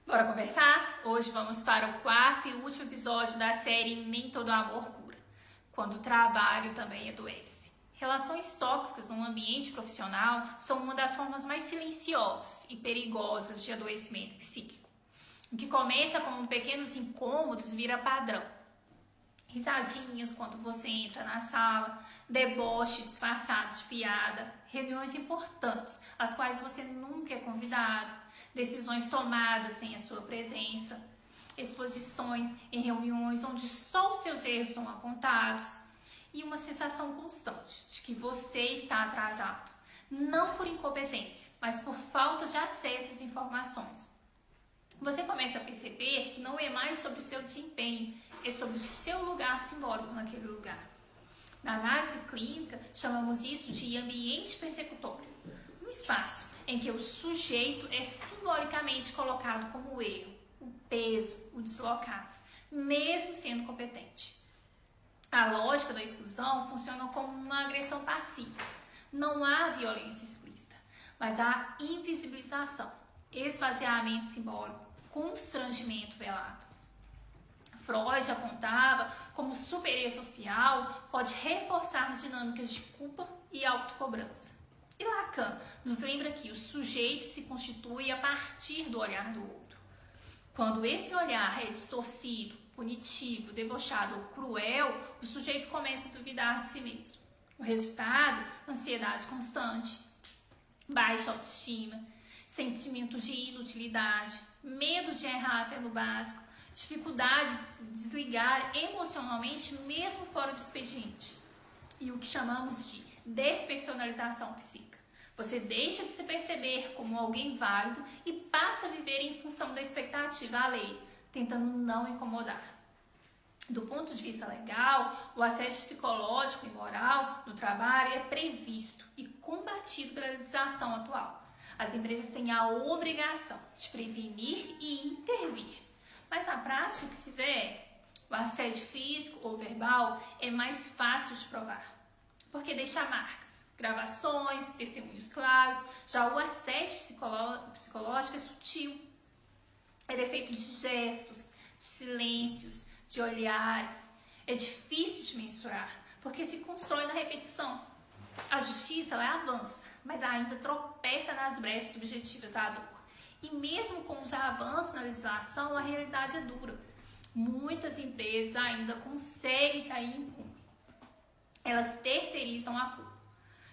Bora conversar? Hoje vamos para o quarto e último episódio da série Nem Todo Amor Cura, quando o trabalho também adoece. Relações tóxicas no ambiente profissional são uma das formas mais silenciosas e perigosas de adoecimento psíquico. O que começa como pequenos incômodos vira padrão. Risadinhas quando você entra na sala, deboche disfarçado de piada, reuniões importantes, às quais você nunca é convidado, decisões tomadas sem a sua presença, exposições em reuniões onde só os seus erros são apontados e uma sensação constante de que você está atrasado, não por incompetência, mas por falta de acesso às informações. Você começa a perceber que não é mais sobre o seu desempenho, é sobre o seu lugar simbólico naquele lugar. Na análise clínica, chamamos isso de ambiente persecutório, um espaço em que o sujeito é simbolicamente colocado como o erro, o peso, o deslocado, mesmo sendo competente. A lógica da exclusão funciona como uma agressão passiva. Não há violência explícita, mas há invisibilização, esvaziamento simbólico, constrangimento velado. Freud apontava como superioridade social pode reforçar dinâmicas de culpa e autocobrança. E Lacan nos lembra que o sujeito se constitui a partir do olhar do outro. Quando esse olhar é distorcido, punitivo, debochado ou cruel, o sujeito começa a duvidar de si mesmo. O resultado, ansiedade constante, baixa autoestima, sentimento de inutilidade, medo de errar até no básico, dificuldade de se desligar emocionalmente mesmo fora do expediente. E o que chamamos de despersonalização psíquica. Você deixa de se perceber como alguém válido e passa a viver em função da expectativa alheia, tentando não incomodar. Do ponto de vista legal, o assédio psicológico e moral no trabalho é previsto e combatido pela legislação atual. As empresas têm a obrigação de prevenir e intervir. Mas na prática, o que se vê o assédio físico ou verbal é mais fácil de provar, porque deixa marcas, gravações, testemunhos claros. Já o assédio psicológico é sutil, é feito de gestos, de silêncios, de olhares. É difícil de mensurar, porque se constrói na repetição. A justiça ela avança, mas ainda tropeça nas brechas subjetivas da dor. E mesmo com os avanços na legislação, a realidade é dura. Muitas empresas ainda conseguem sair impunes. Elas terceirizam a culpa,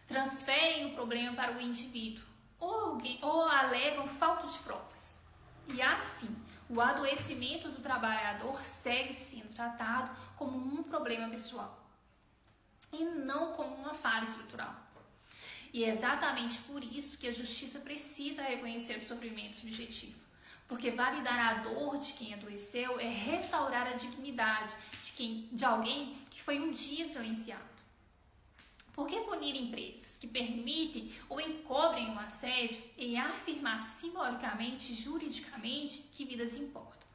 transferem o problema para o indivíduo ou alegam falta de provas. E assim, o adoecimento do trabalhador segue sendo tratado como um problema pessoal e não como uma falha estrutural. E é exatamente por isso que a justiça precisa reconhecer o sofrimento subjetivo. Porque validar a dor de quem adoeceu é restaurar a dignidade de alguém que foi um dia silenciado. Por que punir empresas que permitem ou encobrem o assédio e afirmar simbolicamente, juridicamente, que vidas importam,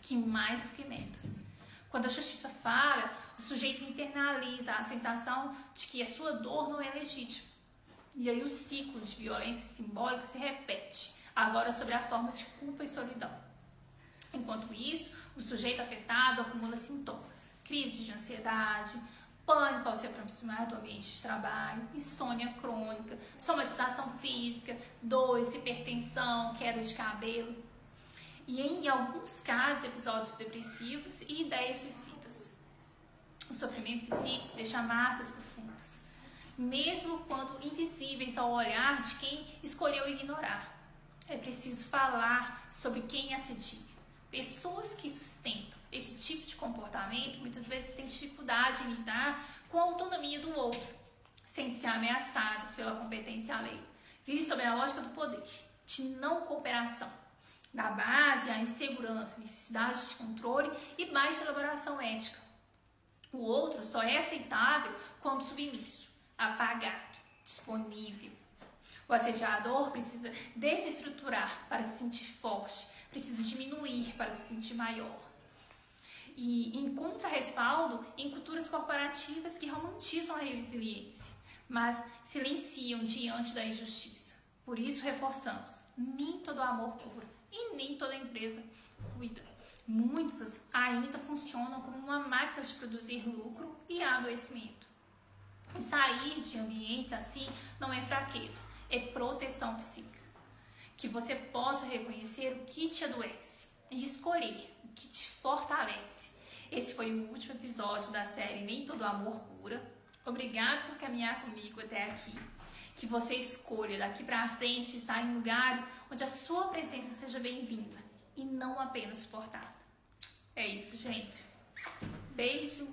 que mais que metas? Quando a justiça fala, o sujeito internaliza a sensação de que a sua dor não é legítima. E aí o ciclo de violência simbólica se repete, agora sob a forma de culpa e solidão. Enquanto isso, o sujeito afetado acumula sintomas, crise de ansiedade, pânico ao se aproximar do ambiente de trabalho, insônia crônica, somatização física, dores, hipertensão, queda de cabelo. E em alguns casos, episódios depressivos e ideias suicidas. O sofrimento psíquico deixa marcas profundas, mesmo quando invisíveis ao olhar de quem escolheu ignorar. É preciso falar sobre quem assedia. Pessoas que sustentam esse tipo de comportamento muitas vezes têm dificuldade em lidar com a autonomia do outro, sentem-se ameaçadas pela competência alheia, vivem sob a lógica do poder, de não cooperação. Da base, a insegurança, necessidade de controle e baixa elaboração ética. O outro só é aceitável quando submisso, apagado, disponível. O assediador precisa desestruturar para se sentir forte, precisa diminuir para se sentir maior. E encontra respaldo em culturas corporativas que romantizam a resiliência, mas silenciam diante da injustiça. Por isso reforçamos, nem todo amor cura, e nem toda empresa cuida. Muitas ainda funcionam como uma máquina de produzir lucro e adoecimento. E sair de ambientes assim não é fraqueza, é proteção psíquica. Que você possa reconhecer o que te adoece e escolher o que te fortalece. Esse foi o último episódio da série Nem Todo Amor Cura. Obrigado por caminhar comigo até aqui. Que você escolha daqui para frente estar em lugares onde a sua presença seja bem-vinda e não apenas suportada. É isso, gente. Beijo.